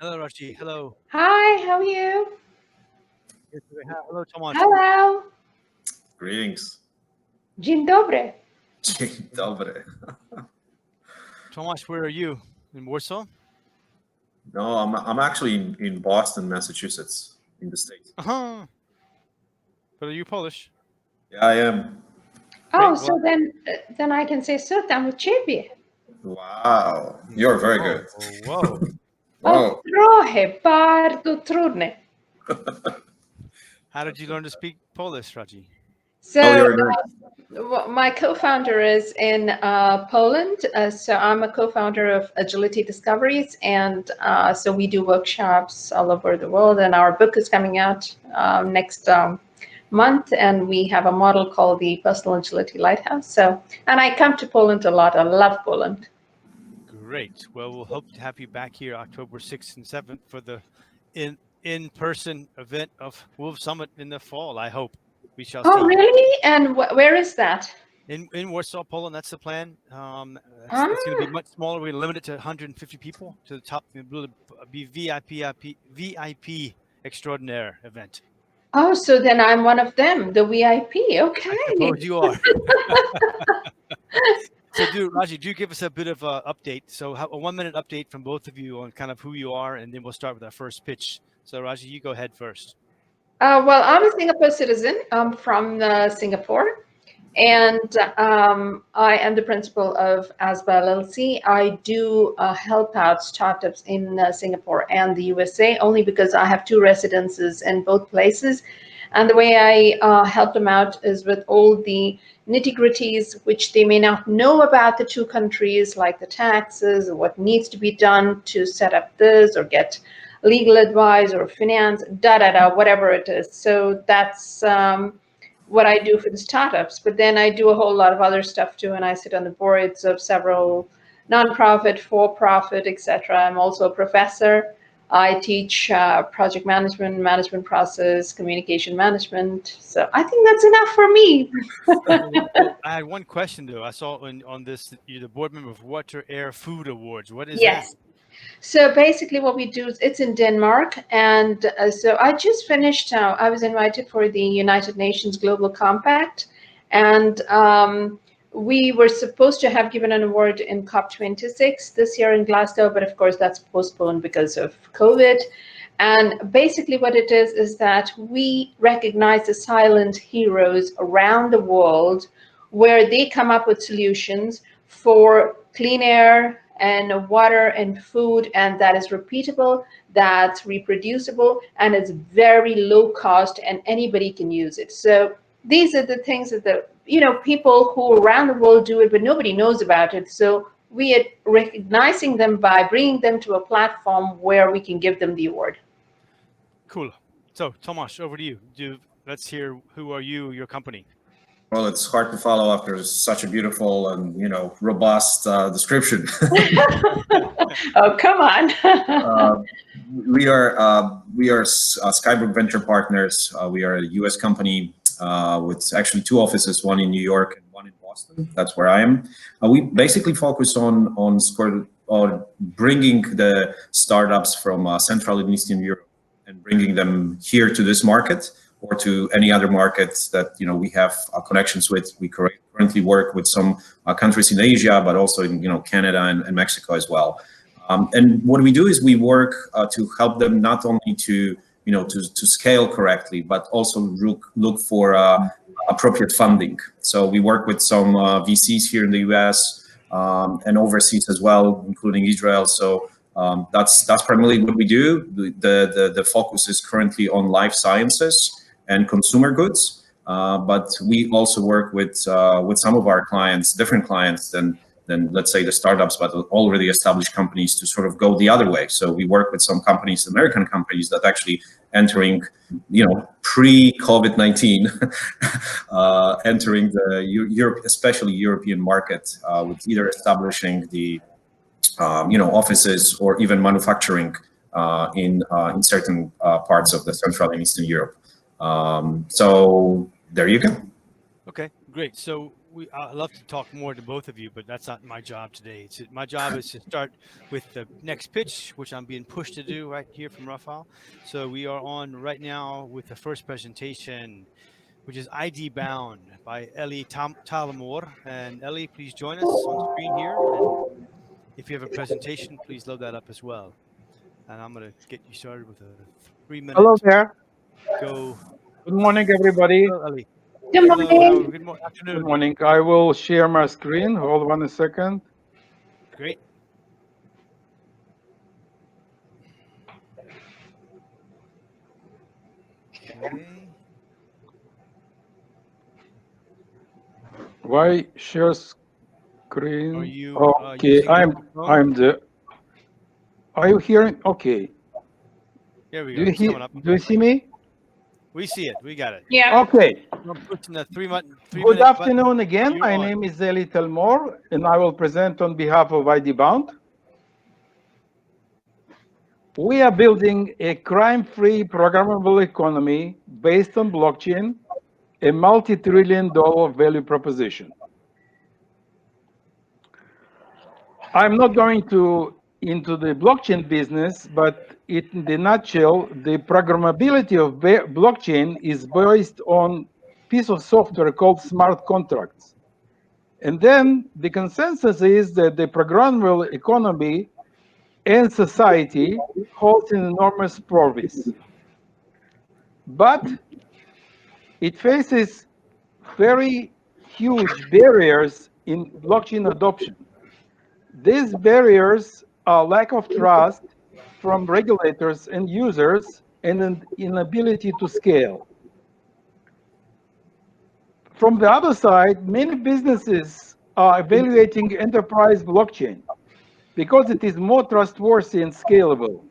Hello, Rashi. Hello. Hi, how are you? Hello, Tomasz. Hello. Greetings. Dzień dobry. Dzień dobry. Tomasz, where are you? In Warsaw? No, I'm actually in Boston, Massachusetts, in the States. Uh-huh. But are you Polish? Yeah, I am. Oh, Great. so then I can say so tam u ciebie. Wow, you're very good. Whoa. O, Whoa. trochę, bardzo trudne. How did you learn to speak Polish, Raji? So Oh, you're good. my co-founder is in Poland. So I'm a co-founder of Agility Discoveries, and so we do workshops all over the world. And our book is coming out next month, and we have a model called the Personal Agility Lighthouse. So, and I come to Poland a lot. I love Poland. Great. Well, we'll hope to have you back here October 6th and 7th for the in-person event of Wolf Summit in the fall, I hope. We shall Oh, see. really? And where is that? In Warsaw, Poland, that's the plan. It's going to Ah, be much smaller. We're going to limit it to 150 people to the top. It'll be VIP extraordinaire event. oh, so then I'm one of them, the VIP. I Okay. suppose you are. So, Raji, do give us a bit of an update. So, a 1 minute update from both of you on kind of who you are, and then we'll start with our first pitch. So, Raji, you go ahead first. Well, I'm a Singapore citizen. I'm from Singapore, and I am the principal of ASBA LLC. I do help out startups in Singapore and the USA only because I have two residences in both places. And the way I help them out is with all the nitty-gritties which they may not know about the two countries, like the taxes, or what needs to be done to set up this or get legal advice or finance, whatever it is. So that's what I do for the startups. But then I do a whole lot of other stuff too, and I sit on the boards of several nonprofit, for-profit, etc. I'm also a professor. I teach project management, management process, communication management. So I think that's enough for me. Well, I had one question though. I saw on this you're the board member of Water Air Food Awards. What is that? Yes. So basically, what we do is it's in Denmark, and so I just finished. I was invited for the United Nations Global Compact, and we were supposed to have given an award in COP26 this year in Glasgow, but of course that's postponed because of COVID. And basically, what it is that we recognize the silent heroes around the world, where they come up with solutions for clean air and water and food, and that is repeatable, that's reproducible, and it's very low cost, and anybody can use it. So these are the things that the people who around the world do it, but nobody knows about it. So we are recognizing them by bringing them to a platform where we can give them the award. Cool. So, Tomasz, over to you. Let's hear who are you, your company. Well, it's hard to follow after such a beautiful and robust description. Oh, come on. We are Skybrook Venture Partners. We are a U.S. company with actually two offices, one in New York and one in Boston. That's where I am. We basically focus on bringing the startups from Central and Eastern Europe and bringing them here to this market or to any other markets that we have connections with. We currently work with some countries in Asia, but also in Canada and Mexico as well. And what we do is we work to help them not only to scale correctly, but also look for appropriate funding. So we work with some VCs here in the US and overseas as well, including Israel. So that's primarily what we do. The focus is currently on life sciences and consumer goods, but we also work with some of our clients, different clients than let's say the startups, but already established companies to sort of go the other way. So we work with some companies, American companies, that actually entering, pre-COVID-19, entering the Europe, especially European market, with either establishing the offices or even manufacturing in certain parts of the Central and Eastern Europe. So there you go. Okay, great. So I'd love to talk more to both of you, but that's not my job today. My job is to start with the next pitch, which I'm being pushed to do right here from Rafael. So we are on right now with the first presentation, which is ID Bound by Ellie Talamor. And Ellie, please join us on screen here. And if you have a presentation, please load that up as well. And I'm going to get you started with a 3-minute Hello there. go. Good morning, everybody. Hello, Ellie. Good Hello, morning. good Good afternoon. morning. I will share my screen. Hold on a second. Great. Okay. Why share screen? Are you Okay, using your I'm phone? the. Are you hearing? Okay. There we Do go. you It's hear? coming up. Do you see me? We see it. We got it. Yeah. Okay. I'm pushing the three Good minute button. afternoon again. You're My on. name is Eli Telmor, and I will present on behalf of ID Bound. We are building a crime-free programmable economy based on blockchain, a multi-trillion-dollar value proposition. I'm not going into the blockchain business, but in the nutshell, the programmability of blockchain is based on piece of software called smart contracts. And then the consensus is that the programmable economy and society holds an enormous promise. But it faces very huge barriers in blockchain adoption. These barriers are lack of trust from regulators and users and an inability to scale. From the other side, many businesses are evaluating enterprise blockchain because it is more trustworthy and scalable.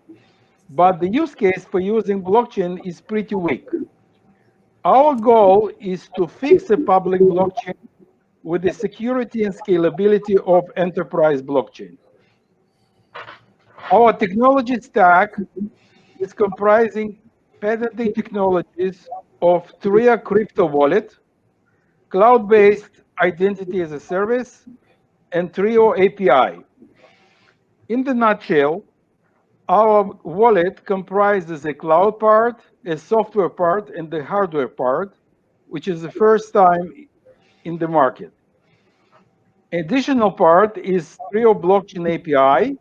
But the use case for using blockchain is pretty weak. Our goal is to fix a public blockchain with the security and scalability of enterprise blockchain. Our technology stack is comprising patented technologies of Tria crypto wallet, cloud-based identity as a service, and Trio API. In the nutshell, our wallet comprises a cloud part, a software part, and the hardware part, which is the first time in the market. Additional part is Trio blockchain API.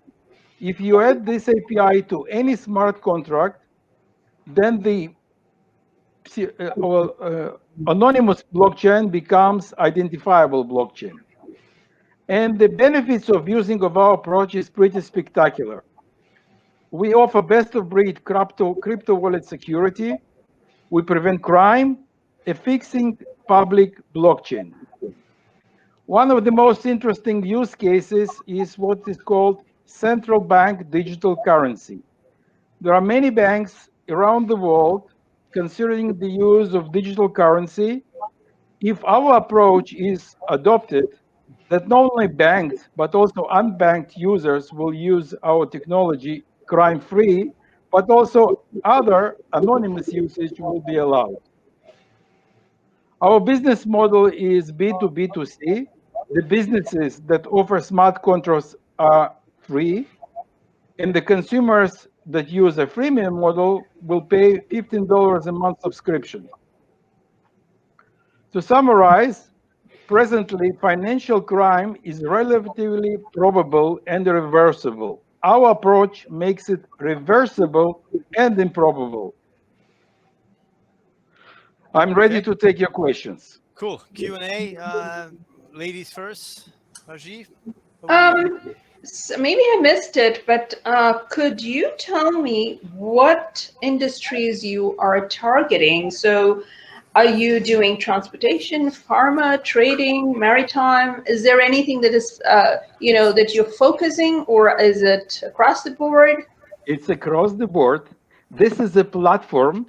If you add this API to any smart contract, then the anonymous blockchain becomes identifiable blockchain. And the benefits of using of our approach is pretty spectacular. We offer best of breed crypto wallet security. We prevent crime, a fixing public blockchain. One of the most interesting use cases is what is called central bank digital currency. There are many banks around the world considering the use of digital currency. If our approach is adopted, that not only banked but also unbanked users will use our technology crime-free, but also other anonymous usage will be allowed. Our business model is B2B2C. The businesses that offer smart contracts are free, and the consumers that use a freemium model will pay $15 a month subscription. To summarize, presently, financial crime is relatively probable and reversible. Our approach makes it reversible and improbable. I'm ready Okay. to take your questions. Cool. Q&A. Ladies first. Rajiv, over to you. So maybe I missed it, but could you tell me what industries you are targeting? So, are you doing transportation, pharma, trading, maritime? Is there anything that is, that you're focusing, or is it across the board? It's across the board. This is a platform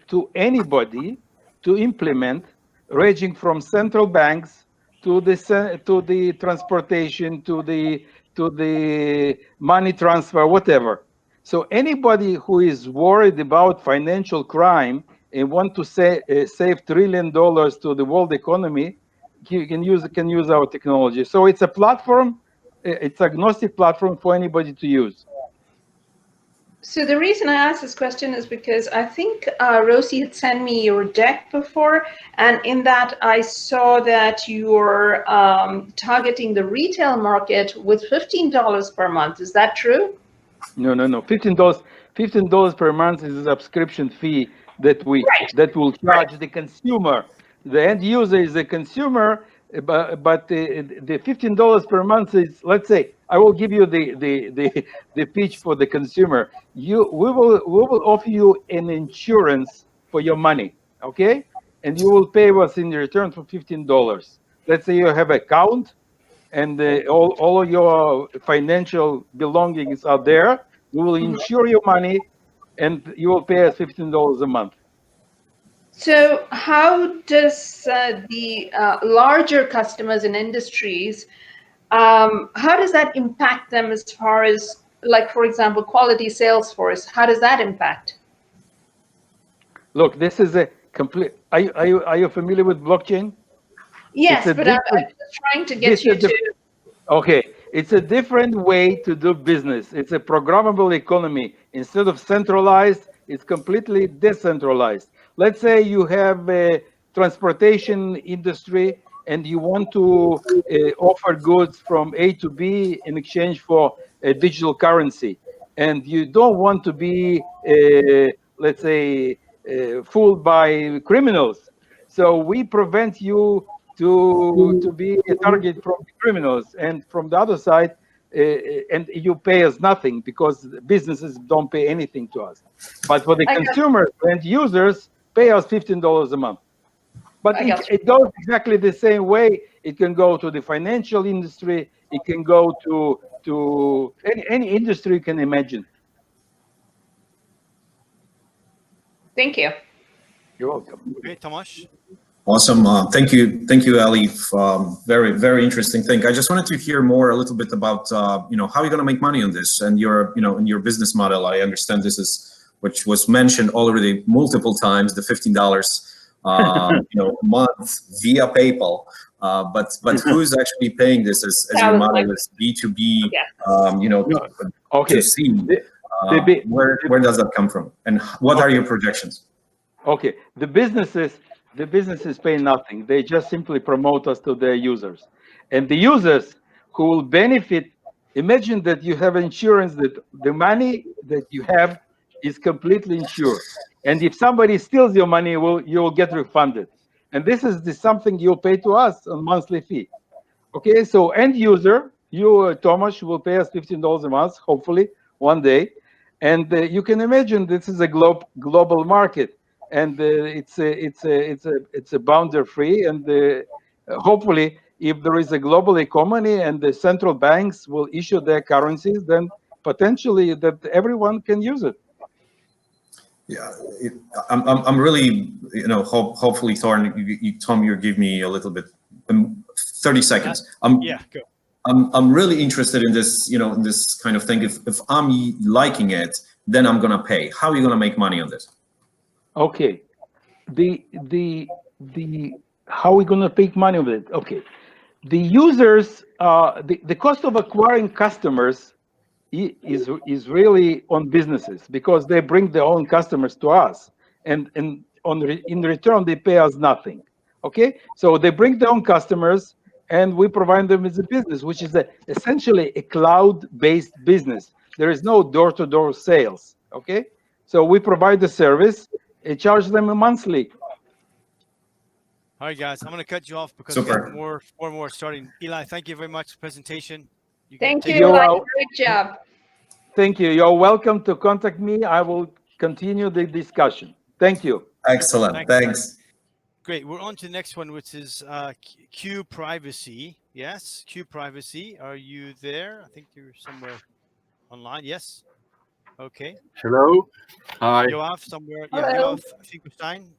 to anybody to implement, ranging from central banks to the transportation to the money transfer, whatever. So anybody who is worried about financial crime and want to save $1 trillion to the world economy, can use our technology. So it's a platform. It's agnostic platform for anybody to use. So the reason I asked this question is because I think Rosie had sent me your deck before, and in that I saw that you're targeting the retail market with $15 per month. Is that true? No. $15 per month is a subscription fee that will charge the consumer. The end user is a consumer, but the $15 per month is, let's say, I will give you the pitch for the consumer. We will offer you an insurance for your money, okay? And you will pay us in return for $15. Let's say you have account and all of your financial belongings are there. We will insure your money, and you will pay us $15 a month. So how does the larger customers in industries, how does that impact them as far as, like, for example, quality Salesforce? How does that impact? Look, this is a complete. Are you familiar with blockchain? Yes, but I'm different. just trying to This get you is the to. Okay, it's a different way to do business. It's a programmable economy. Instead of centralized, it's completely decentralized. Let's say you have a transportation industry and you want to offer goods from A to B in exchange for a digital currency. And you don't want to be, let's say, fooled by criminals. So we prevent you to be a target from the criminals, and from the other side, and you pay us nothing because businesses don't pay anything to us. But for the I got, consumers and users, pay us $15 a month. But I got you. it goes exactly the same way. It can go to the financial industry. It can go to any industry you can imagine. Thank you. You're welcome. Okay, Tomasz. Awesome. Thank you, Ali. Very, very interesting thing. I just wanted to hear more a little bit about, how you're going to make money on this and your, in your business model. I understand this is, which was mentioned already multiple times, the $15, a month via PayPal. But who's actually paying this as your model is B2B, Okay. to C? Where does that come from? And what are your projections? Okay, the businesses pay nothing. They just simply promote us to their users. And the users who will benefit, imagine that you have insurance, that the money that you have is completely insured. And if somebody steals your money, you will get refunded. And this is something you'll pay to us on monthly fee. Okay, so end user, you, Thomas, will pay us $15 a month, hopefully one day. And you can imagine this is a global market, and it's a boundary free. And hopefully, if there is a global economy and the central banks will issue their currencies, then potentially that everyone can use it. Yeah, I'm really, hopefully, Thorn, Tom, you give me a little bit, 30 seconds. Yeah, go. I'm really interested in this, in this kind of thing. If I'm liking it, then I'm gonna pay. How are you gonna make money on this? Okay, the how are we gonna make money with it? Okay, the users, the cost of acquiring customers is really on businesses because they bring their own customers to us, and in return they pay us nothing. Okay, so they bring their own customers and we provide them with a business, which is essentially a cloud-based business. There is no door-to-door sales. Okay, so we provide the service and charge them monthly. All right, guys, I'm going to cut you off because Super. we have four more starting. Eli, thank you very much for the presentation. Thank you, take it Eli. away. Great job. Thank you. You're welcome to contact me. I will continue the discussion. Thank you. Excellent. Thanks. Great. We're on to the next one, which is QPrivacy. Yes, QPrivacy. Are you there? I think you're somewhere online. Yes. Okay. Hello. Hi. Yoav, somewhere. Hello. Yeah, Yoav Finkelstein.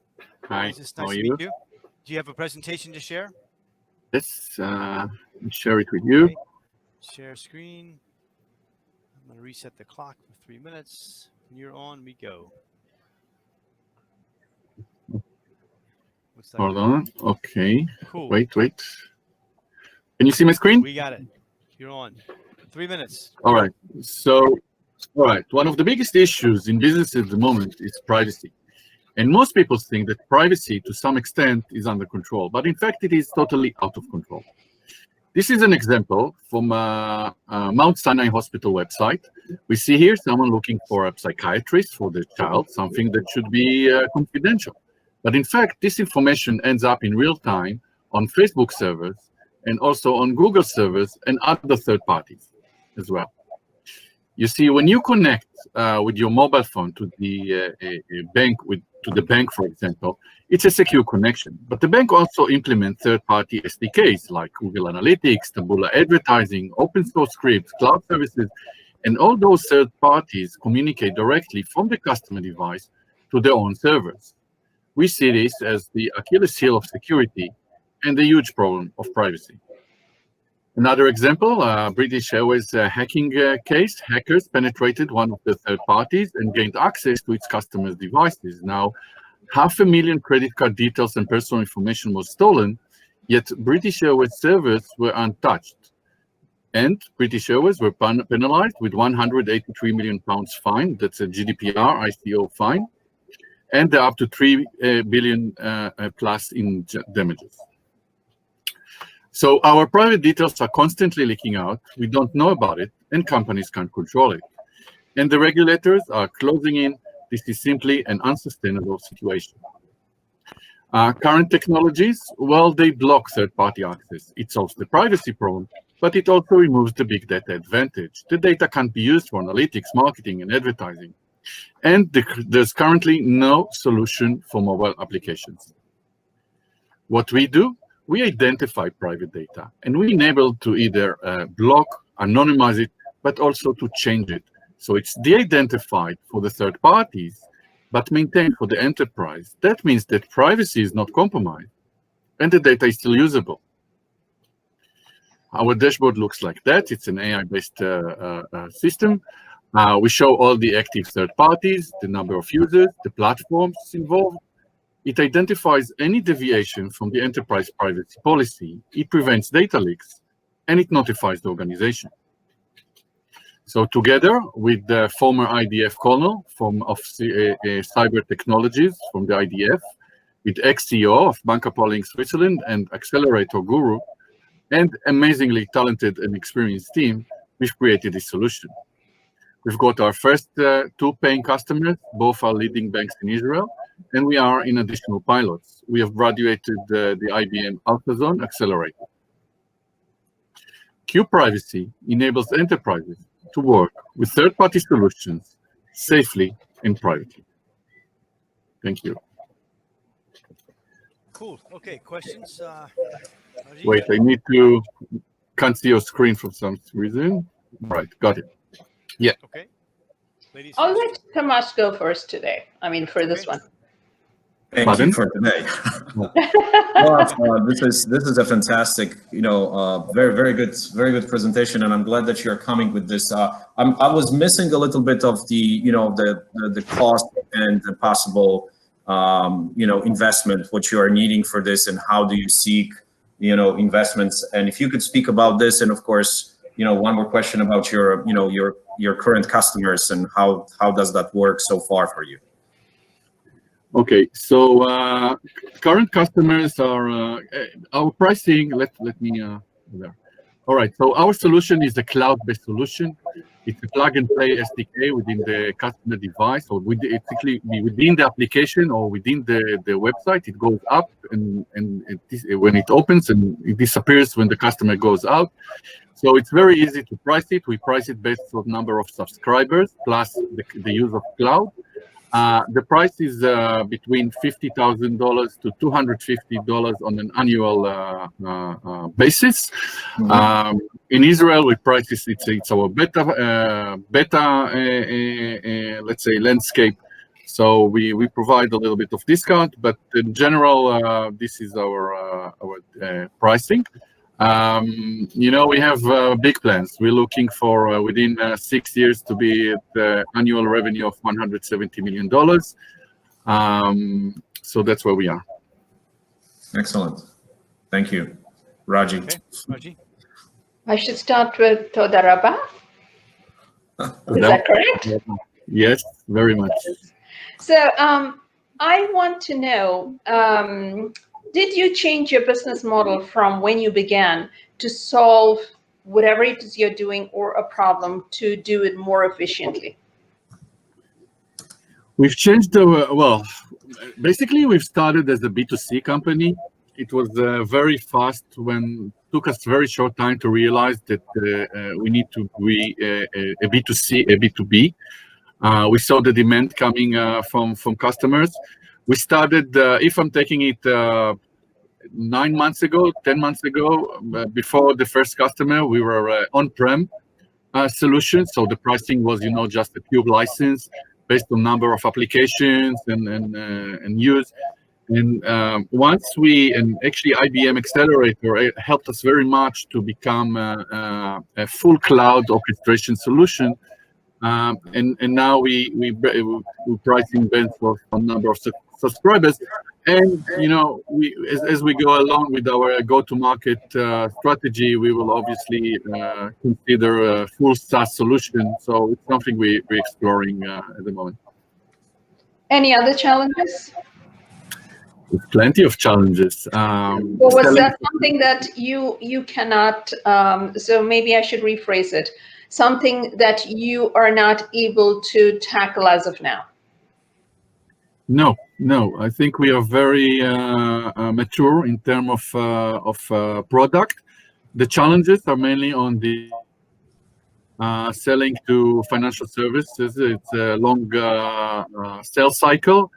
Hi. Nice How are to you? meet you. Do you have a presentation to share? Let's share it with you. Okay. Share screen. I'm going to reset the clock for 3 minutes. When you're on, we go. Looks like Hold on. Okay. cool. Wait. Can you see my screen? We got it. You're on. 3 minutes. All right. So, all right. One of the biggest issues in business at the moment is privacy. And most people think that privacy, to some extent, is under control. But in fact, it is totally out of control. This is an example from Mount Sinai Hospital website. We see here someone looking for a psychiatrist for their child, something that should be confidential. But in fact, this information ends up in real time on Facebook servers and also on Google servers and other third parties as well. You see, when you connect with your mobile phone to the bank, for example, it's a secure connection. But the bank also implements third-party SDKs like Google Analytics, Taboola Advertising, open source scripts, cloud services, and all those third parties communicate directly from the customer device to their own servers. We see this as the Achilles heel of security and the huge problem of privacy. Another example, British Airways hacking case. Hackers penetrated one of the third parties and gained access to its customers' devices. Now, 500,000 credit card details and personal information was stolen, yet British Airways servers were untouched. And British Airways were penalized with £183 million fine. That's a GDPR ICO fine. And up to 3 billion plus in damages. So our private details are constantly leaking out. We don't know about it, and companies can't control it. And the regulators are closing in. This is simply an unsustainable situation. Current technologies, well, they block third-party access. It solves the privacy problem, but it also removes the big data advantage. The data can't be used for analytics, marketing, and advertising. And there's currently no solution for mobile applications. What we do, we identify private data, and we enable to either block, anonymize it, but also to change it. So it's de-identified for the third parties, but maintained for the enterprise. That means that privacy is not compromised, and the data is still usable. Our dashboard looks like that. It's an AI-based system. We show all the active third parties, the number of users, the platforms involved. It identifies any deviation from the enterprise privacy policy. It prevents data leaks, and it notifies the organization. So together with the former IDF colonel of cyber technologies from the IDF, with ex-CEO of Banca Pauling Switzerland and accelerator guru, and amazingly talented and experienced team, we've created this solution. We've got our first 2 paying customers, both are leading banks in Israel, and we are in additional pilots. We have graduated the IBM AlphaZone Accelerator. QPrivacy enables enterprises to work with third-party solutions safely and privately. Thank you. Cool. Okay, questions? Wait, can't see your screen for some reason. Right, got it. Yeah. Okay. Ladies I'll first. let Tomasz go first today. I mean, for this one. Thank you for today. Well, this is a fantastic, very good presentation, and I'm glad that you're coming with this. I was missing a little bit of the the cost and the possible investment, what you are needing for this, and how do you seek investments, and if you could speak about this, and of course one more question about your current customers and how does that work so far for you? Okay, so current customers are our pricing. Let me there. All right, so our solution is a cloud-based solution. It's a plug-and-play SDK within the customer device, or basically within the application or within the website. It goes up, and when it opens, and it disappears when the customer goes out. So it's very easy to price it. We price it based on number of subscribers plus the use of cloud. The price is between $50,000 to $250 on an annual basis. Mm-hmm. In Israel, we price this. It's our beta let's say landscape. So we provide a little bit of discount, but in general, this is our pricing. We have big plans. We're looking for within 6 years to be at the annual revenue of $170 million. So that's where we are. Excellent. Thank you. Raji. Okay, Raji. I should start with Todaraba. Is that correct? Yes, very much. So I want to know, did you change your business model from when you began to solve whatever it is you're doing or a problem to do it more efficiently? We've changed the, well, basically we've started as a B2C company. It was very fast took us very short time to realize that we need to be a B2C, a B2B. We saw the demand coming from customers. We started, if I'm taking it 9 months ago, 10 months ago, before the first customer, we were on-prem solution. So the pricing was, just a pure license based on number of applications and use. And once and actually IBM Accelerator helped us very much to become a full cloud orchestration solution. And now we're pricing based on number of subscribers. And as we go along with our go-to-market strategy, we will obviously consider a full SaaS solution. So it's something we're exploring at the moment. Any other challenges? With plenty of challenges. Or was that something that you cannot? So maybe I should rephrase it. Something that you are not able to tackle as of now. No. I think we are very mature in terms of product. The challenges are mainly on the selling to financial services. It's a long sales cycle.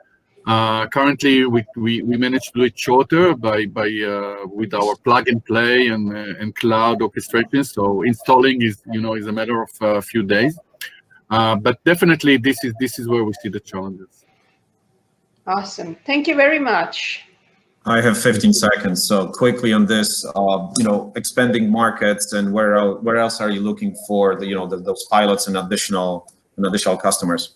Currently, we managed to do it shorter with our plug and play and cloud orchestration. So installing is a matter of a few days. But definitely, this is where we see the challenges. Awesome. Thank you very much. I have 15 seconds. So quickly on this, expanding markets and where else are you looking for those pilots and additional customers?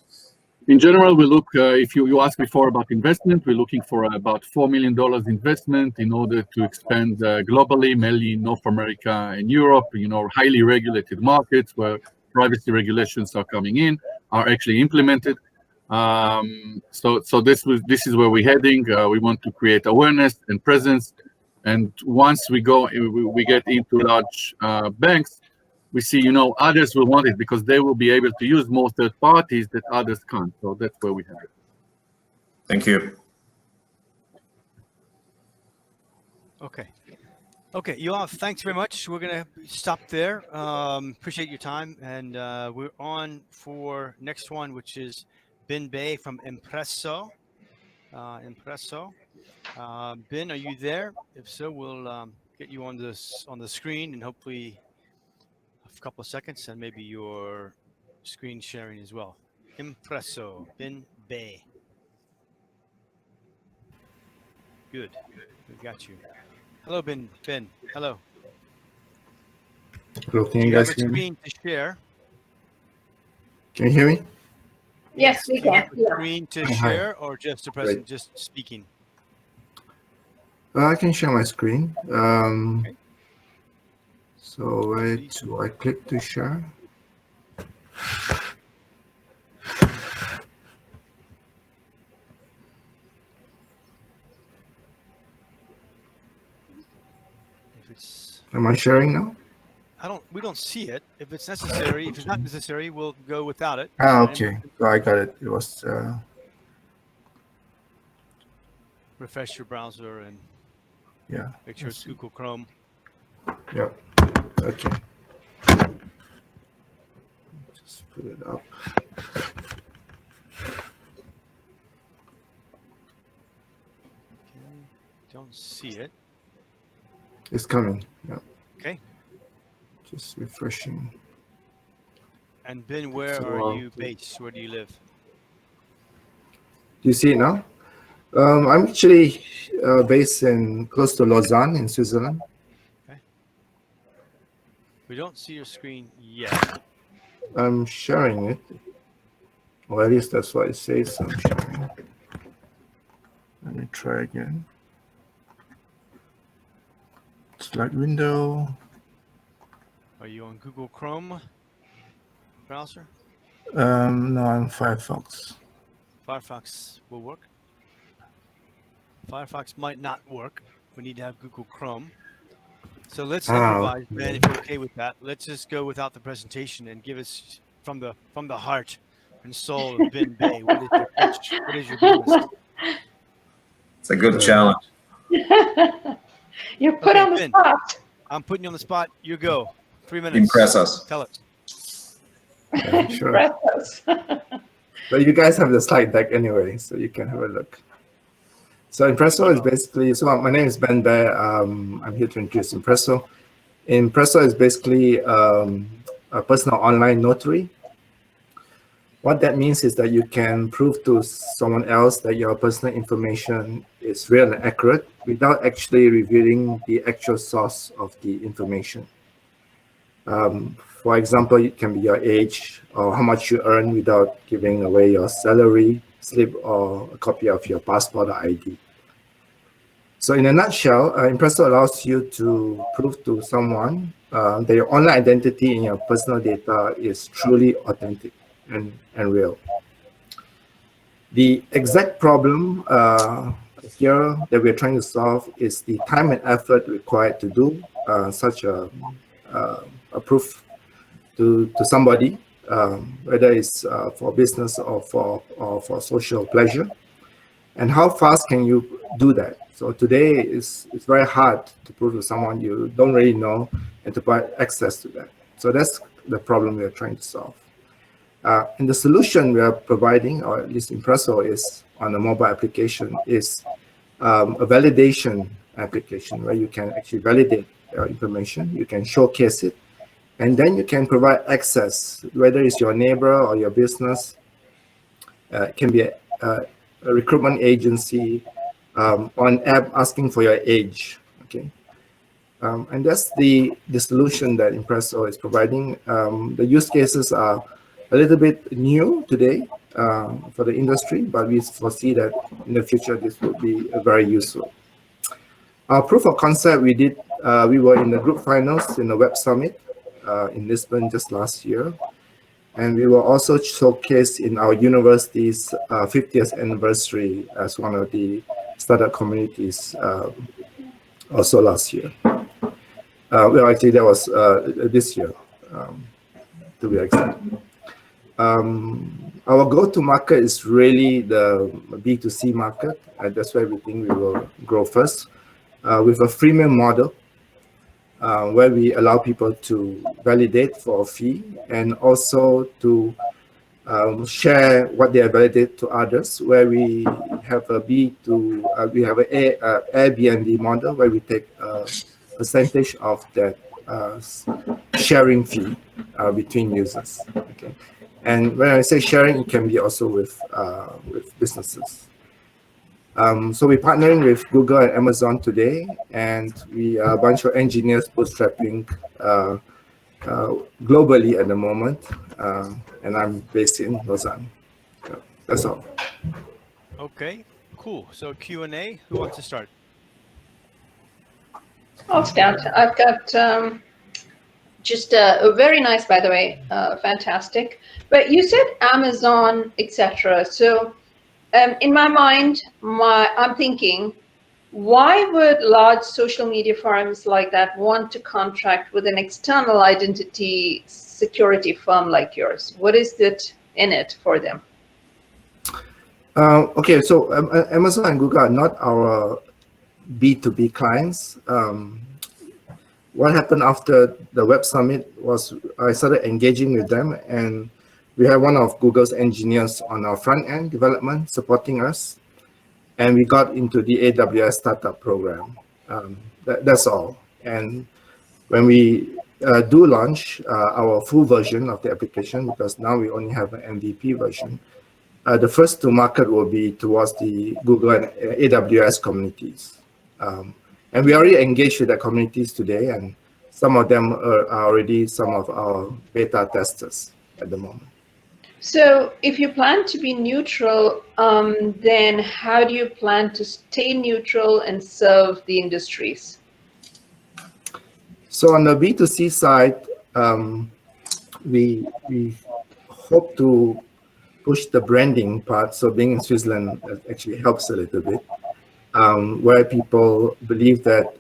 In general, we look, if you asked before about investment, we're looking for about $4 million investment in order to expand globally, mainly in North America and Europe, highly regulated markets where privacy regulations are coming in, are actually implemented. So this is where we're heading. We want to create awareness and presence. And once we get into large banks, we see, others will want it because they will be able to use more third parties that others can't. So that's where we have it. Thank you. Okay, Yoav, thanks very much. We're going to stop there. Appreciate your time. And we're on for next one, which is Ben Bay from IMPRESSO. Ben, are you there? If so, we'll get you on the screen and hopefully a couple of seconds and maybe your screen sharing as well. IMPRESSO, Ben Bay. Good. We've got you. Hello, Ben. Hello. Hello, can you have guys a hear me? screen to share? Can you hear me? Yes, we Do you can. have a screen to share or just a present, just speaking? I can share my screen. Okay. So I click to share. If it's, Am I sharing now? we don't see it. If it's necessary, if it's not necessary, we'll go without it. Okay. So I got it. It was. Refresh your browser and make sure it's Google Chrome. Yeah. Okay. Just put it up. Okay. Don't see it. It's coming. Yeah. Okay. Just refreshing. And Ben, where are you based? Where do you live? Do you see it now? I'm actually based close to Lausanne in Switzerland. Okay. We don't see your screen yet. I'm sharing it. Well, at least that's what it says. I'm sharing. Let me try again. Start window. Are you on Google Chrome browser? No, I'm Firefox. Firefox will work. Firefox might not work. We need to have Google Chrome. So let's improvise, Ben, if you're okay with that. Let's just go without the presentation and give us from the heart and soul of Ben Bay. What is your pitch? What is your business? It's a good challenge. You're put Okay, on the Ben, spot. I'm putting you on the spot. You go. 3 minutes. Impress us. Tell us. Yeah, sure. Impress us. But you guys have the slide deck anyway, so you can have a look. So IMPRESSO is basically, so my name is Ben Bear. I'm here to introduce IMPRESSO. IMPRESSO is basically a personal online notary. What that means is that you can prove to someone else that your personal information is real and accurate without actually revealing the actual source of the information. For example, it can be your age or how much you earn without giving away your salary slip or a copy of your passport or ID. So in a nutshell, IMPRESSO allows you to prove to someone that your online identity in your personal data is truly authentic and real. The exact problem here that we're trying to solve is the time and effort required to do such a proof to somebody, whether it's for business or for social pleasure, and how fast can you do that? So today it's very hard to prove to someone you don't really know and to provide access to that. So that's the problem we are trying to solve. And the solution we are providing, or at least IMPRESSO is on a mobile application, is a validation application where you can actually validate your information, you can showcase it, and then you can provide access, whether it's your neighbor or your business. It can be a recruitment agency, or an app asking for your age. Okay, and that's the solution that IMPRESSO is providing. The use cases are a little bit new today for the industry, but we foresee that in the future this will be very useful. Our proof of concept we did, we were in the group finals in the Web Summit in Lisbon just last year. And we were also showcased in our university's 50th anniversary as one of the startup communities also last year. Well, actually that was this year, to be exact. Our go-to-market is really the B2C market, and that's where we think we will grow first with a freemium model where we allow people to validate for a fee and also to share what they have validated to others, where we have a we have an Airbnb model where we take a percentage of that sharing fee between users. Okay. And when I say sharing, it can be also with businesses. So we're partnering with Google and Amazon today, and we are a bunch of engineers bootstrapping globally at the moment, and I'm based in Lausanne. So that's all. Okay, cool. So Q&A, who wants to start? I'll start. I've got just a very nice, by the way, fantastic. But you said Amazon, etc. So in my mind, I'm thinking, why would large social media firms like that want to contract with an external identity security firm like yours? What is it in it for them? Okay, so Amazon and Google are not our B2B clients. What happened after the Web Summit was I started engaging with them, and we have one of Google's engineers on our front end development supporting us, and we got into the AWS startup program. That's all. And when we do launch our full version of the application, because now we only have an MVP version, the first to market will be towards the Google and AWS communities. And we already engaged with the communities today, and some of them are already some of our beta testers at the moment. So if you plan to be neutral, then how do you plan to stay neutral and serve the industries? So on the B2C side, we hope to push the branding part. So being in Switzerland actually helps a little bit, where people believe that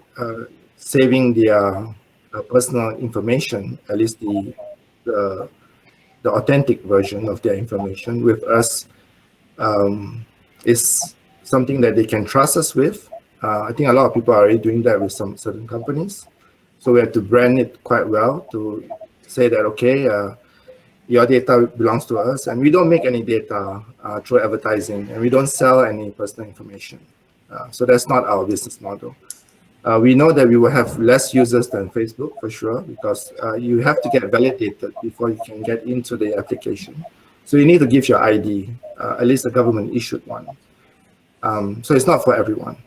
saving their personal information, at least the authentic version of their information with us, is something that they can trust us with. I think a lot of people are already doing that with some certain companies. So we have to brand it quite well to say that, okay, your data belongs to us, and we don't make any data through advertising, and we don't sell any personal information. So that's not our business model. We know that we will have less users than Facebook for sure, because you have to get validated before you can get into the application. So you need to give your ID, at least a government issued one. So it's not for everyone.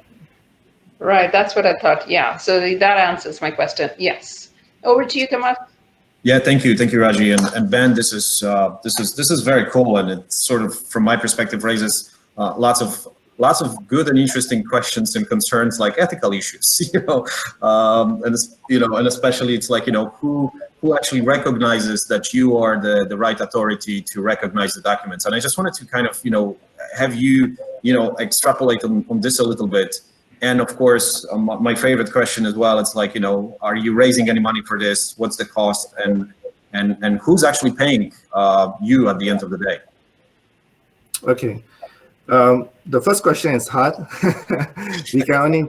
Right, that's what I thought. Yeah, so that answers my question. Yes. Over to you, Kamal. Yeah, thank you, Raji, and Ben. This is very cool, and it sort of, from my perspective, raises lots of good and interesting questions and concerns, like ethical issues, and especially it's like, who actually recognizes that you are the right authority to recognize the documents. And I just wanted to kind of have you extrapolate on this a little bit. And of course, my favorite question as well, it's like, are you raising any money for this? What's the cost? And who's actually paying you at the end of the day? Okay. The first question is hard. we can only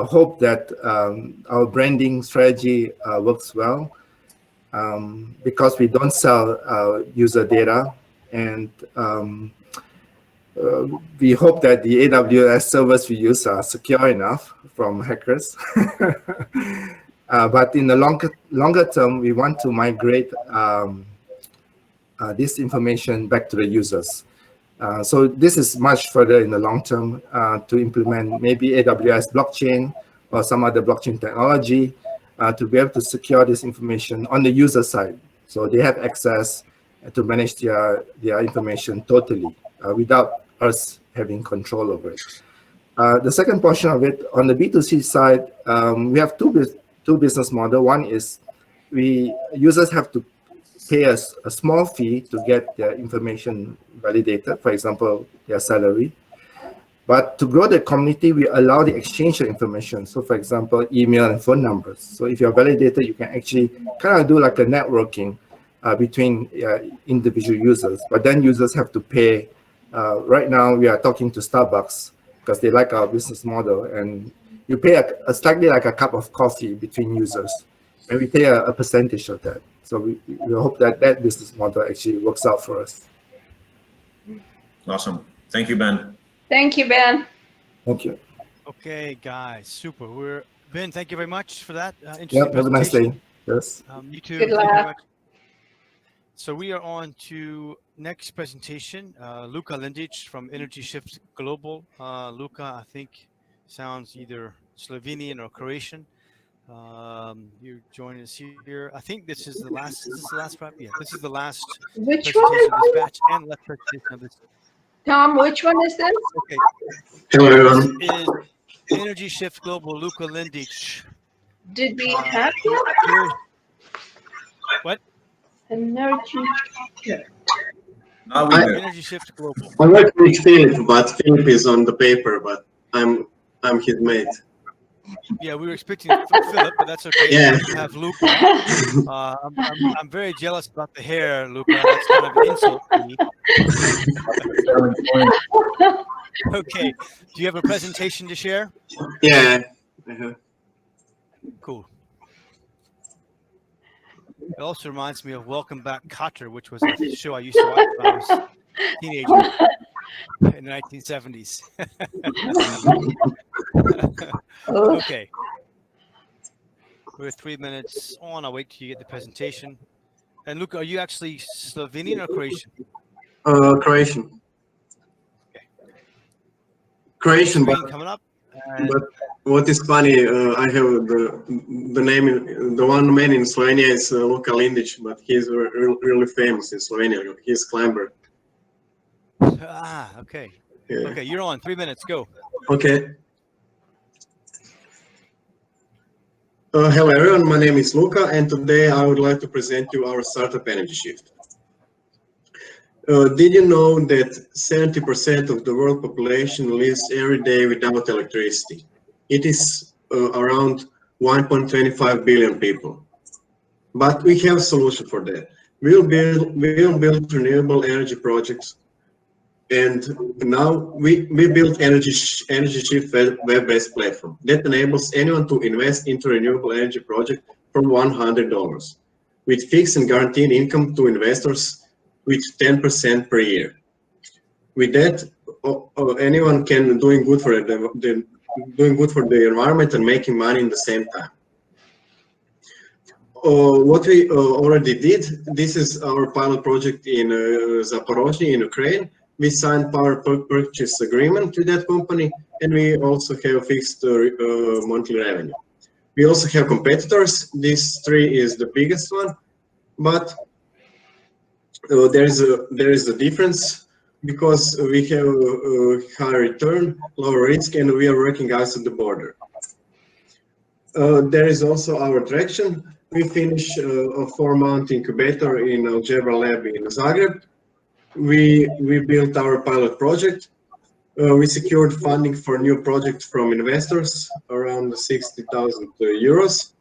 hope that our branding strategy works well, because we don't sell user data, and we hope that the AWS servers we use are secure enough from hackers. But in the longer term, we want to migrate this information back to the users. So this is much further in the long term, to implement maybe AWS blockchain or some other blockchain technology to be able to secure this information on the user side. So they have access to manage their information totally without us having control over it. The second portion of it, on the B2C side, we have two business model. One is users have to pay us a small fee to get their information validated, for example, their salary. But to grow the community, we allow the exchange of information. So for example, email and phone numbers. So if you're validated, you can actually kind of do like a networking between individual users, but then users have to pay. Right now, we are talking to Starbucks because they like our business model, and you pay a slightly like a cup of coffee between users, and we pay a percentage of that. So we hope that business model actually works out for us. Awesome. Thank you, Ben. Thank you, Ben. Thank you. Okay, guys, super. Ben, thank you very much for that Yep, interesting have a nice presentation. day. Yes. You too. Good Thank you very luck. much. So we are on to next presentation. Luka Lindic from Energy Shift Global. Luka, I think, sounds either Slovenian or Croatian. You join us here. I think this is the last. Is this the last? Yeah, this is the last Which presentation of this one? batch and last presentation of this. Tom, which one is this? Okay. Hello, everyone. This is Energy Shift Global, Luka Lindic. Did we have that? What? Energy. Now we do. Energy Shift Global. I work with Philip, but Philip is on the paper, but I'm his mate. Yeah, we were expecting Philip, but that's okay. Yeah. We have Luka. I'm very jealous about the hair, Luka. That's kind of an insult to me. Okay. Do you have a presentation to share? Yeah. Uh-huh. Cool. It also reminds me of Welcome Back, Kotter, which was a show I used to watch when I was a teenager in the 1970s. Okay. We're 3 minutes on. I'll wait till you get the presentation. And Luka, are you actually Slovenian or Croatian? Croatian. Okay. Croatian, Screen but coming up. what is funny, I have the name, the one man in Slovenia is Luka Lindic, but he's really famous in Slovenia. He's climber. Ah, okay. Yeah. Okay, you're on. 3 minutes. Go. Okay. Hello everyone, my name is Luka, and today I would like to present you our startup Energy Shift. Did you know that 70% of the world population lives every day without electricity? It is around 1.25 billion people. But we have a solution for that. We'll build renewable energy projects, and now we built Energy Shift web-based platform that enables anyone to invest into renewable energy project from $100 with fixed and guaranteed income to investors with 10% per year. With that, anyone can doing good for the environment and making money in the same time. What we already did, this is our pilot project in Zaporozhye in Ukraine. We signed power purchase agreement with that company, and we also have fixed monthly revenue. We also have competitors. This three is the biggest one, but there is a difference because we have high return, lower risk, and we are working outside the border. There is also our traction. We finished a 4-month incubator in Algebra Lab in Zagreb. We built our pilot project. We secured funding for new projects from investors around 60,000 euros.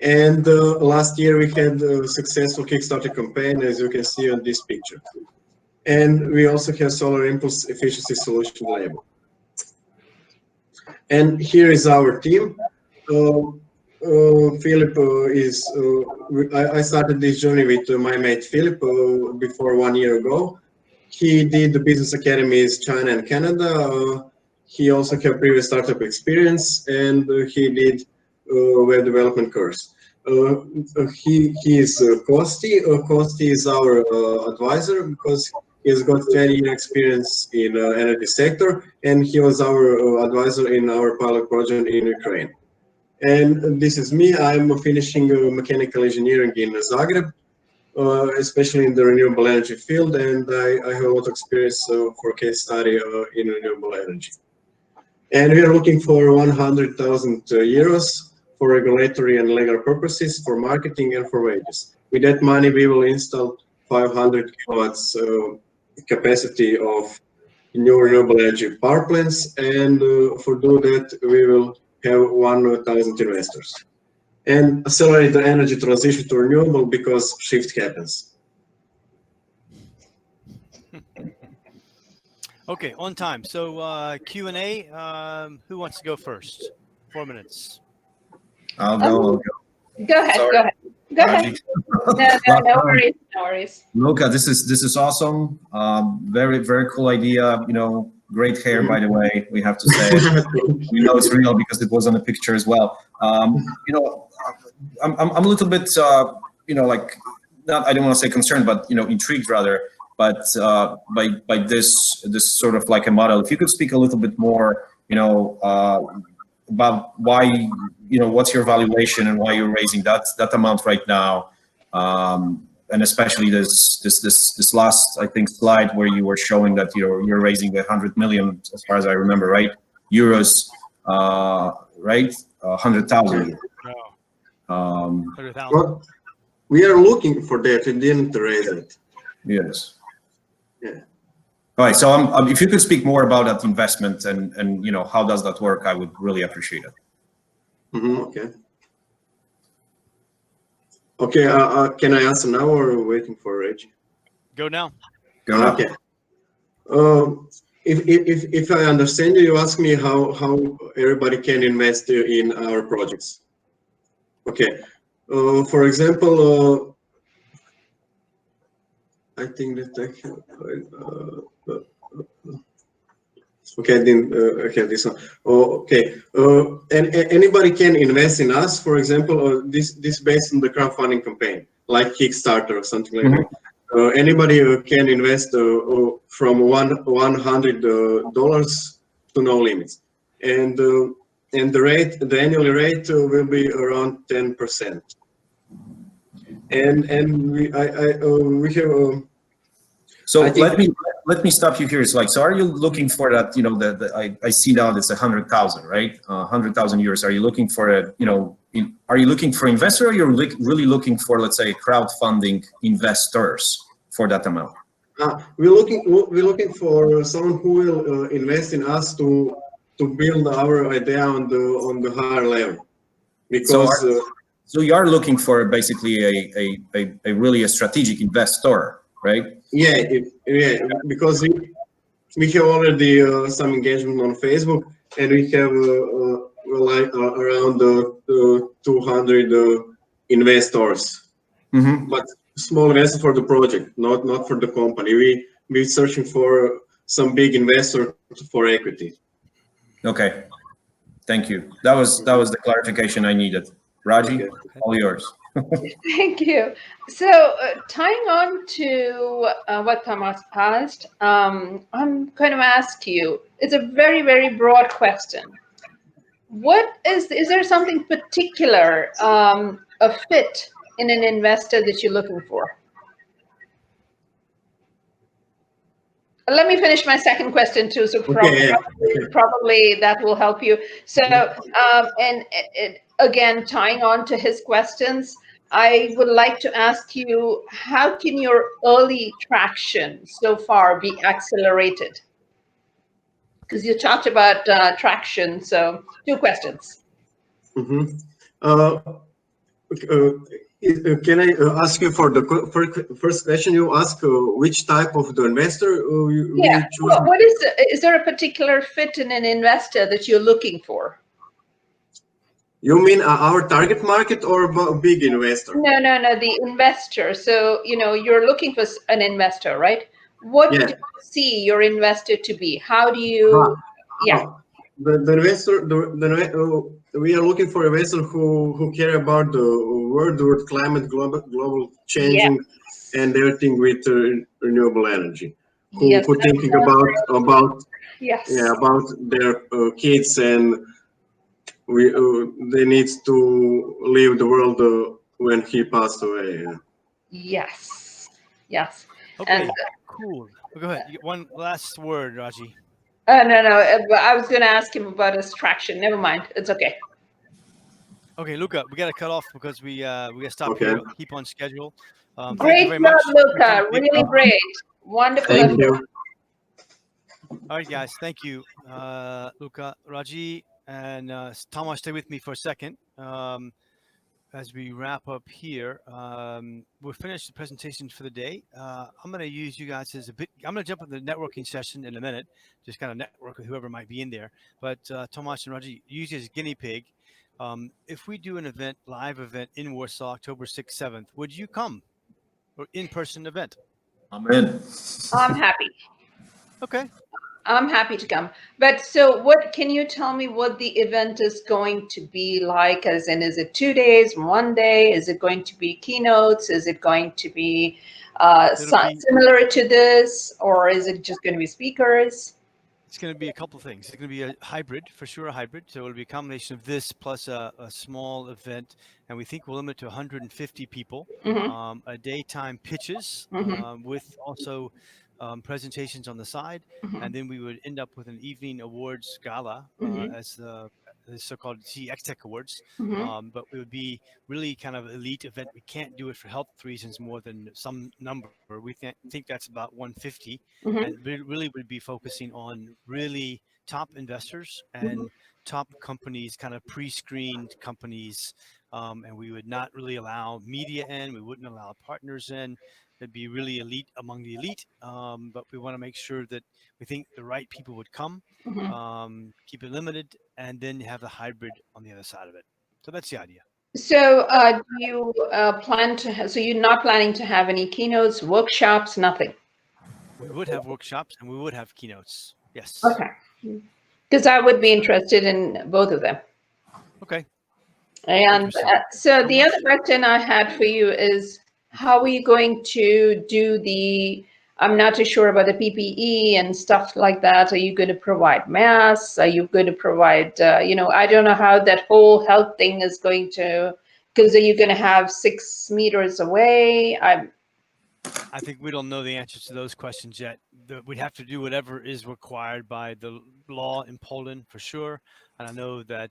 And last year we had a successful Kickstarter campaign, as you can see on this picture. And we also have solar impulse efficiency solution label. And here is our team. Philip I started this journey with my mate Philip before 1 year ago. He did the business academies China and Canada. He also had previous startup experience, and he did web development course. He is Kosti. Kosti is our advisor because he has got 20-year experience in energy sector, and he was our advisor in our pilot project in Ukraine. And this is me. I'm finishing mechanical engineering in Zagreb, especially in the renewable energy field, and I have a lot of experience for case study in renewable energy. And we are looking for 100,000 euros for regulatory and legal purposes, for marketing and for wages. With that money, we will install 500 kilowatts capacity of new renewable energy power plants, and for do that, we will have 1,000 investors. And accelerate the energy transition to renewable because shift happens. Okay, on time. So Q&A, who wants to go first? 4 minutes. I'll go. Go ahead. Sorry. Go ahead. Go ahead. No worries. No worries. Luka, this is awesome. Very, very cool idea. You know, great hair, by the way. We have to say it. We know it's real because it was on the picture as well. You know, I'm a little bit you know, like, not, I don't want to say concerned, but you know, intrigued rather. But by this sort of like a model, if you could speak a little bit more, you know, about why, you know, what's your valuation and why you're raising that amount right now, and especially this last, I think, slide where you were showing that you're raising 100 million, as far as I remember, right? Euros, right? 100,000. No. 100,000. Well, we are looking for that. We didn't raise it. Yes. Yeah. All right. So if you could speak more about that investment and you know, how does that work, I would really appreciate it. Okay. Okay. Can I answer now or waiting for Reggie? Go now. Go now. Okay. If I understand you, you ask me how everybody can invest in our projects. Okay. For example, I think that I have. Okay, I didn't have this one. Okay, and anybody can invest in us. For example, this based on the crowdfunding campaign, like Kickstarter or something like that. Anybody can invest from $100 to no limits, and the annual rate will be around 10%. And we have. So let me let me stop you here. It's like, so are you looking for that, you know, I see now that's 100,000, right? 100,000 euros. Are you looking for a, you know, are you looking for investor, or you're really looking for, let's say, crowdfunding investors for that amount? We're looking for someone who will invest in us to build our idea on the higher level, because so you are looking for basically a really a strategic investor, right? yeah, because we have already some engagement on Facebook, and we have like around 200 investors, but small investors for the project, not for the company. We're searching for some big investor for equity. Okay, thank you. That was the clarification I needed. Raji, Okay. all yours. Thank you. So tying on to what Thomas asked, I'm going to ask you, it's a very, very broad question. What is there something particular, a fit in an investor that you're looking for? Let me finish my second question too. So probably that will help you. So, and again, tying on to his questions, I would like to ask you, how can your early traction so far be accelerated? Because you talked about traction. So 2 questions. Can I ask you for the first question? You ask which type of the investor we choose? What is there a particular fit in an investor that you're looking for? You mean our target market or a big investor? No, the investor. So, you know, you're looking for an investor, right? What do you see your investor to be? How do you, The investor, we are looking for investors who care about the world climate, global changing, and everything with renewable energy. Who thinking about their kids, and they need to leave the world when he passed away. Yes. Okay, And, cool. Go ahead. One last word, Raji. no. I was going to ask him about his traction. Never mind. It's okay. Okay, Luca, we got to got off because we got to stop here. Keep on schedule. Thank you very job, much, Luca. Really great. Wonderful. Thank you. All right, guys. Thank you, Luca, Raji, and Thomas. Stay with me for a second. As we wrap up here, we'll finish the presentation for the day. I'm going to use you guys as I'm going to jump into the networking session in a minute, just kind of network with whoever might be in there. But Tomas and Raji, use you as guinea pig. If we do an event, live event in Warsaw, October 6th, 7th, would you come? Or in-person event? I'm in. I'm happy. Okay. I'm happy to come. But so what, can you tell me what the event is going to be like? As in, is it 2 days, 1 day? Is it going to be keynotes? Is it going to be similar to this? Or is it just going to be speakers? It's going to be a couple of things. It's going to be a hybrid, for sure, a hybrid. So it'll be a combination of this plus a small event. And we think we'll limit to 150 people, a daytime pitches with also presentations on the side. And then we would end up with an evening awards gala as the so-called CX Tech Awards. But it would be really kind of elite event. We can't do it for health reasons more than some number. We think that's about 150. And really would be focusing on really top investors and top companies, kind of pre-screened companies. And we would not really allow media in. We wouldn't allow partners in. It'd be really elite among the elite. But we want to make sure that we think the right people would come, keep it limited, and then have the hybrid on the other side of it. So that's the idea. So do you plan to, so you're not planning to have any keynotes, workshops, nothing? We would have workshops and we would have keynotes. Yes. Okay. Because I would be interested in both of them. Okay. And so the other question I had for you is, how are you going to do the, I'm not too sure about the PPE and stuff like that. Are you going to provide masks? Are you going to provide, you know, I don't know how that whole health thing is going to, because are you going to have 6 meters away? I think we don't know the answers to those questions yet. we'd have to do whatever is required by the law in Poland for sure. And I know that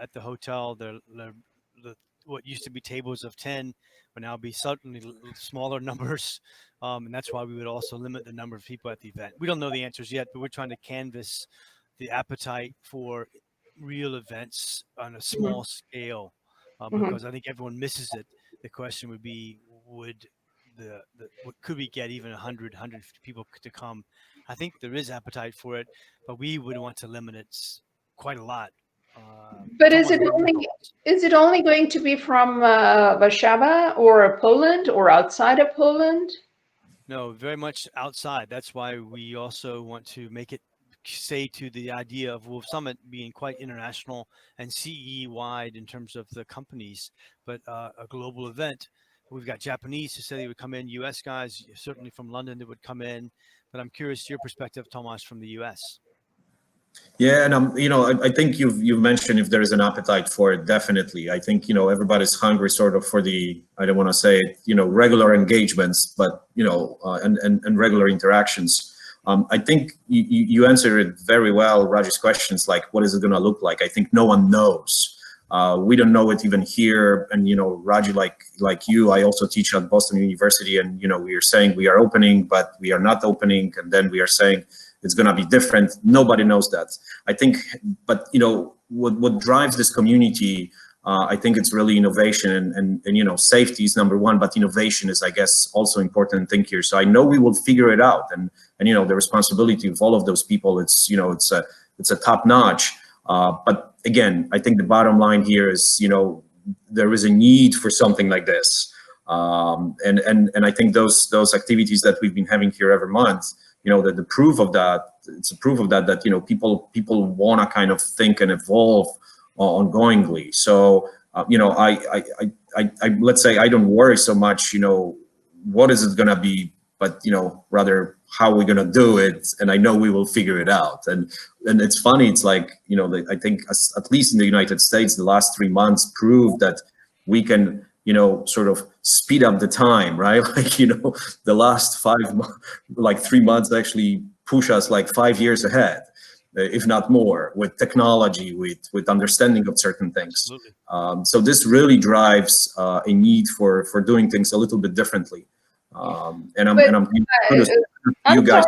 at the hotel, what used to be tables of 10 would now be certainly smaller numbers. And that's why we would also limit the number of people at the event. We don't know the answers yet, but we're trying to canvass the appetite for real events on a small scale, because I think everyone misses it. The question would be, could we get even 150 people to come? I think there is appetite for it, but we would want to limit it quite a lot. But is it only going to be from Warszawa or Poland or outside of Poland? No, very much outside. That's why we also want to make it say to the idea of Wolf Summit being quite international and CE wide in terms of the companies, but a global event. We've got Japanese who said they would come in, US guys, certainly from London that would come in. But I'm curious your perspective, Tomas, from the US. Yeah, and I think you've mentioned if there is an appetite for it, definitely. I think everybody's hungry sort of for the, I don't want to say it, regular engagements, but and regular interactions. I think you answered it very well, Raj's questions, like what is it going to look like? I think no one knows. We don't know it even here. And Raji, like you, I also teach at Boston University, and we are saying we are opening, but we are not opening, and then we are saying it's going to be different. Nobody knows that. I think, but what drives this community, I think it's really innovation, and safety is number one, but innovation is, I guess, also important thing here. So I know we will figure it out, and the responsibility of all of those people, it's a top notch. But again, I think the bottom line here is there is a need for something like this, and I think those activities that we've been having here every month, that the proof of that, it's a proof of that people want to kind of think and evolve ongoingly. So I let's say I don't worry so much what is it going to be, but rather how we're going to do it, and I know we will figure it out. And it's funny, it's like I think at least in the United States, the last 3 months proved that we can sort of speed up the time, right? Like the last 3 months actually push us like 5 years ahead, if not more, with technology, with understanding of certain things. So this really drives a need for doing things a little bit differently. And I'm you guys.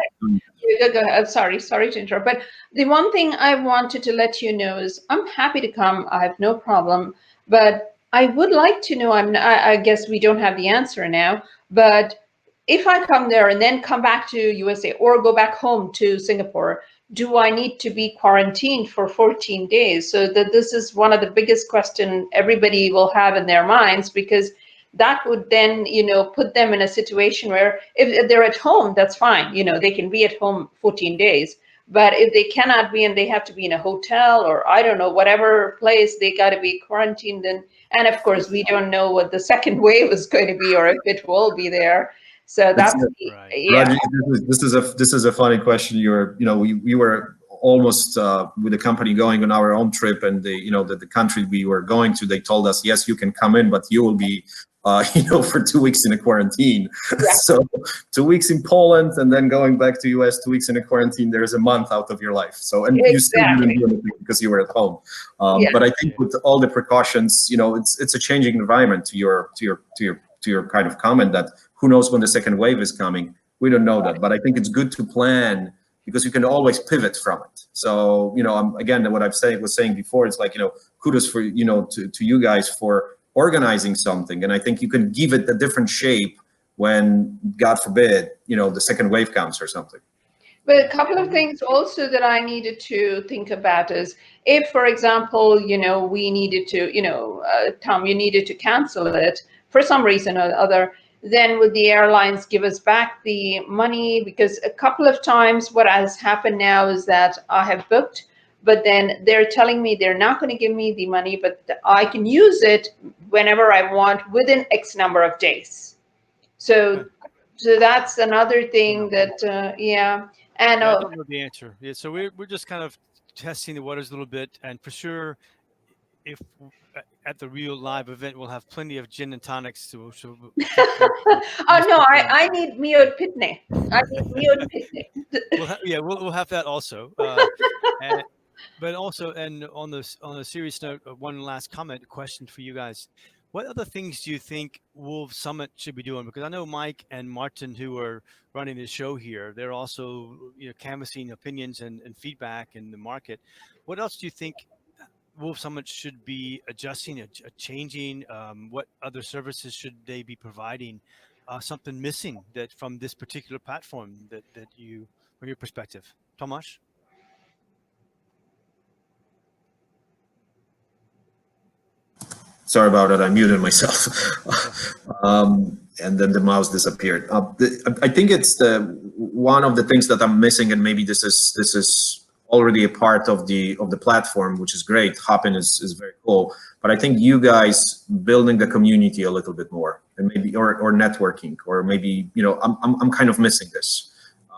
Go ahead. Sorry to interrupt. But the one thing I wanted to let you know is I'm happy to come. I have no problem. But I would like to know, I guess we don't have the answer now, but if I come there and then come back to USA or go back home to Singapore, do I need to be quarantined for 14 days? So this is one of the biggest questions everybody will have in their minds, because that would then, put them in a situation where if they're at home, that's fine. They can be at home 14 days. But if they cannot be and they have to be in a hotel or I don't know, whatever place, they got to be quarantined. And of course, we don't know what the second wave is going to be or if it will be there. So that's right. Yeah. Raji, this is a funny question. We were almost with the company going on our own trip, and the country we were going to, they told us, yes, you can come in, but you will be for 2 weeks in a quarantine. Yeah. So 2 weeks in Poland and then going back to US, 2 weeks in a quarantine, there's a month out of your life. So, and you still didn't do anything because you were at home. But I think with all the precautions, it's a changing environment to your kind of comment that who knows when the second wave is coming. We don't know that, but I think it's good to plan because you can always pivot from it. So, again, what was saying before, it's like, kudos for, to you guys for organizing something. And I think you can give it a different shape when, God forbid, the second wave comes or something. But a couple of things also that I needed to think about is if, for example, we needed to, Tom, you needed to cancel it for some reason or other, then would the airlines give us back the money? Because a couple of times what has happened now is that I have booked, but then they're telling me they're not going to give me the money, but I can use it whenever I want within X number of days. So that's another thing that, yeah. And I don't know the answer. Yeah, so we're just kind of testing the waters a little bit, and for sure, if at the real live event we'll have plenty of gin and tonics to Oh no, I need mute pitney. I need mute pitney. we'll have that also. And, but also, and on a serious note, one last question for you guys. What other things do you think Wolf Summit should be doing? Because I know Mike and Martin, who are running the show here, they're also canvassing opinions and feedback in the market. What else do you think Wolf Summit should be adjusting, changing? What other services should they be providing? Something missing that from this particular platform that you, from your perspective, Tomasz? Sorry about that. I muted myself. And then the mouse disappeared. I think it's one of the things that I'm missing, and maybe this is already a part of the platform, which is great. Hopin is very cool, but I think you guys building the community a little bit more, and maybe or networking, or maybe I'm kind of missing this.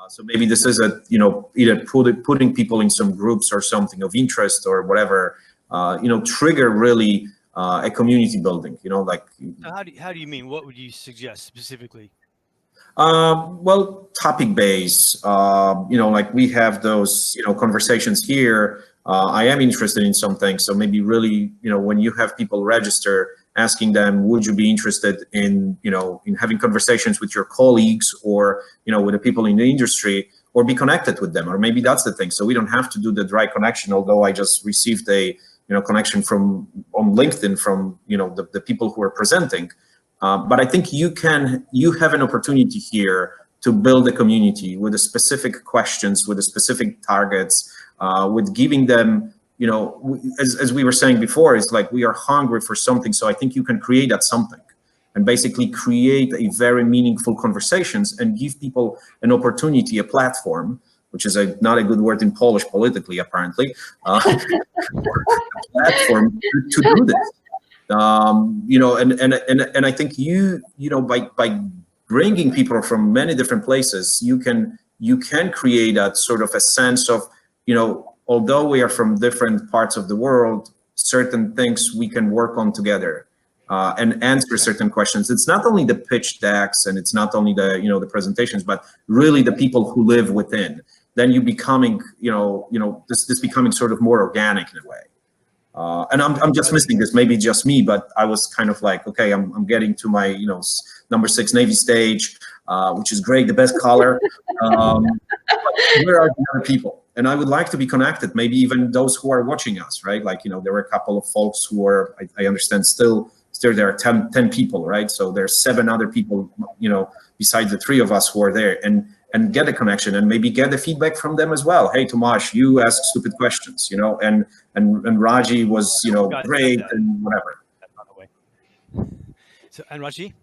So maybe this is either putting people in some groups or something of interest or whatever. Trigger really. A community building, like. So how do you mean? What would you suggest specifically? Well, topic base. Like we have those, conversations here. I am interested in some things, so maybe really, when you have people register, asking them, would you be interested in, in having conversations with your colleagues or, with the people in the industry, or be connected with them, or maybe that's the thing. So we don't have to do the dry connection. Although I just received a connection on LinkedIn from the people who are presenting, but I think you have an opportunity here to build a community with the specific questions, with the specific targets, with giving them, as we were saying before, it's like we are hungry for something. So I think you can create that something, and basically create a very meaningful conversations and give people an opportunity, a platform, which is not a good word in Polish politically, apparently, platform to do this. And I think by bringing people from many different places, you can create that sort of a sense of, although we are from different parts of the world, certain things we can work on together. And answer certain questions. It's not only the pitch decks, and it's not only the the presentations, but really the people who live within. Then you becoming this becoming sort of more organic in a way. And I'm just missing this. Maybe just me, but I was kind of like, okay, I'm getting to my number 6 Navy stage, which is great, the best color. Where are the other people? And I would like to be connected. Maybe even those who are watching us, right? Like there were a couple of folks who are, I understand, still there are 10 people, right? So there's 7 other people, besides the 3 of us who are there, and get a connection, and maybe get the feedback from them as well. Hey, Tomasz, you ask stupid questions, and Raji was, great, and whatever. So, and Raji?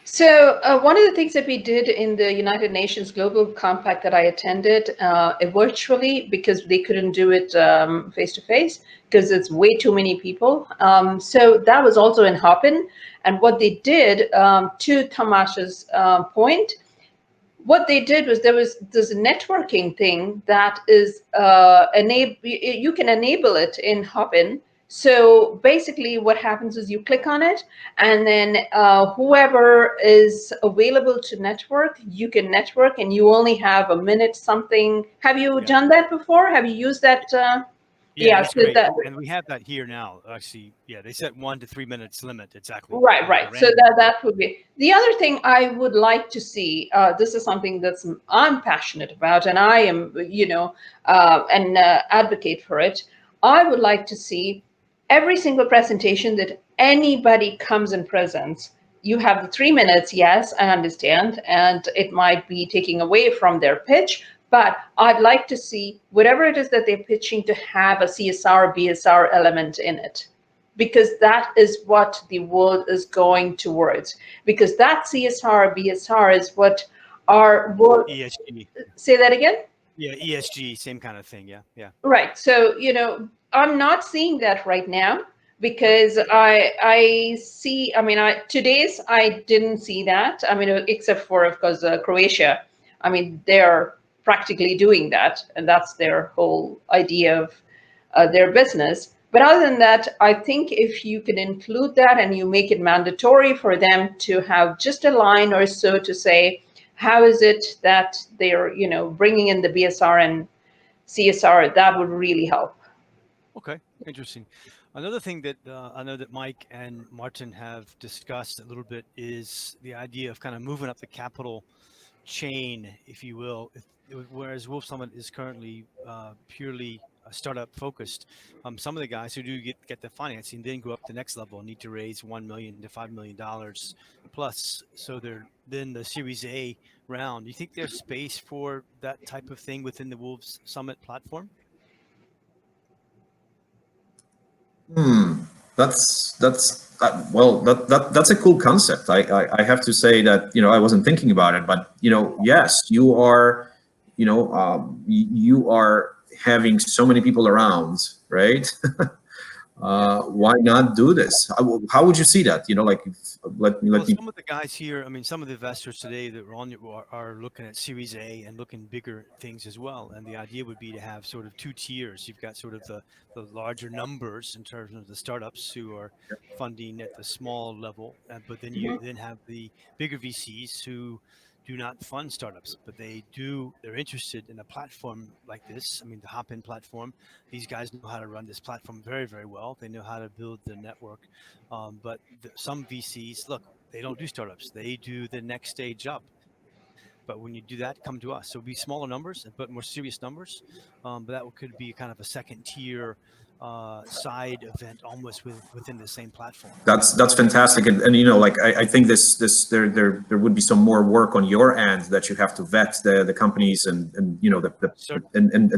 So one of the things that we did in the United Nations Global Compact that I attended virtually, because they couldn't do it face-to-face, because it's way too many people. So that was also in Hopin. And what they did, to Tomasz's point, what they did was there's a networking thing that is you can enable it in Hopin. So basically what happens is you click on it, and then whoever is available to network, you can network, and you only have a minute something. Have you done that before? Have you used that? Yeah, that's great. And we have that here now. Actually, yeah, they set 1 to 3 minutes limit. Exactly. Right. So that would be the other thing I would like to see. This is something I'm passionate about, and I am, advocate for it. I would like to see every single presentation that anybody comes and presents. You have the 3 minutes, yes, I understand, and it might be taking away from their pitch. But I'd like to see whatever it is that they're pitching to have a CSR, BSR element in it, because that is what the world is going towards. Because that CSR, BSR is what our world. ESG. Say that again? Yeah, ESG, same kind of thing. Yeah. Right. So, I'm not seeing that right now, because I see, today's I didn't see that. Except for, of course, Croatia. They're practically doing that, and that's their whole idea of their business. But other than that, I think if you can include that and you make it mandatory for them to have just a line or so to say, how is it that they're, bringing in the BSR and CSR, that would really help. Okay, interesting. Another thing that I know that Mike and Martin have discussed a little bit is the idea of kind of moving up the capital chain, if you will. Whereas Wolf Summit is currently purely startup focused, some of the guys who do get the financing then go up the next level and need to raise $1 million to $5 million plus. So they're then the Series A round. Do you think there's space for that type of thing within the Wolves Summit platform? That's a cool concept. I have to say that I wasn't thinking about it, but yes, you are you are having so many people around, right? Why not do this? How would you see that? Let me. Some of the guys here, I mean, some of the investors today that are looking at Series A and looking bigger things as well. And the idea would be to have sort of two tiers. You've got sort of the larger numbers in terms of the startups who are funding at the small level, but then you then have the bigger VCs who do not fund startups, but they're interested in a platform like this. I mean, the Hopin platform, these guys know how to run this platform very, very well. They know how to build the network. But some VCs, look, they don't do startups. They do the next stage up. But when you do that, come to us. So it'll be smaller numbers, but more serious numbers. But that could be kind of a second tier side event almost within the same platform. That's fantastic, and I think there would be some more work on your end that you have to vet the companies and and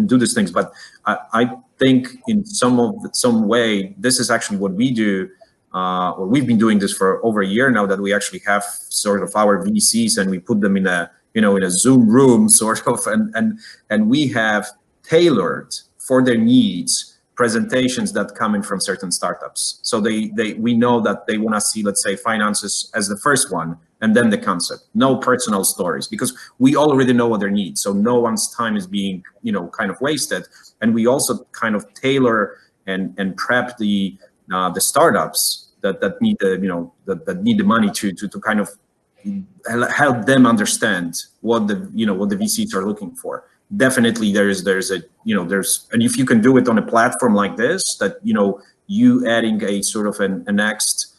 do these things. But I think in some way this is actually what we do. Or we've been doing this for over a year now, that we actually have sort of our VCs and we put them in a in a Zoom room sort of, and we have tailored for their needs presentations that come in from certain startups. So we know that they want to see, let's say, finances as the first one, and then the concept. No personal stories, because we already know what their needs. So no one's time is being kind of wasted. And we also kind of tailor and prep the startups that need the that need the money to kind of help them understand what the what the VCs are looking for. Definitely there's and if you can do it on a platform like this, that you adding a sort of a next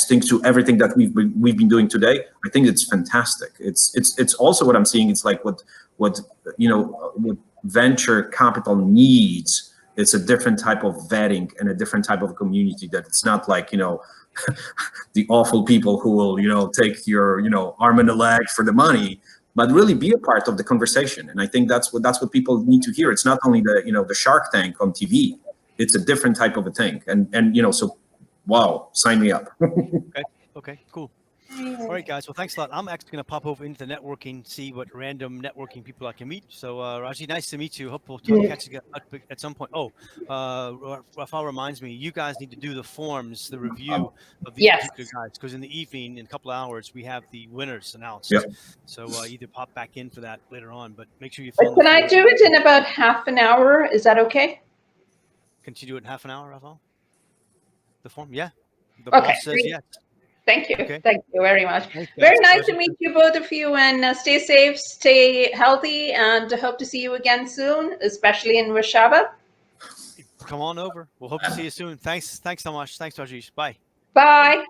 thing to everything that we've been doing today, I think it's fantastic. It's also what I'm seeing, it's like what venture capital needs. It's a different type of vetting and a different type of community, that it's not like the awful people who will take your arm and a leg for the money, but really be a part of the conversation. And I think that's what people need to hear. It's not only the Shark Tank on TV. It's a different type of a thing. And so wow, sign me up. Okay, cool. All right, guys. Well, thanks a lot. I'm actually going to pop over into the networking, see what random networking people I can meet. So, Raji, nice to meet you. Hope we'll catch you at some point. Oh, Rafael reminds me, you guys need to do the forms, the review of these particular guys, because in the evening, in a couple of hours, we have the winners announced. Yep. So either pop back in for that later on, but make sure you fill Can I do it in about half an hour? Is that okay? Can you do it in half an hour, Rafael? The form? Yeah. The Okay. boss says yes. Thank you. Okay. Thank you very much. Thanks, Very nice to meet you, both of you, and stay safe, stay healthy, and hope to see you again soon, especially in Warsaw. Come on over. We'll hope to see you soon. Thanks so much. Thanks, Rajesh. Bye. Bye.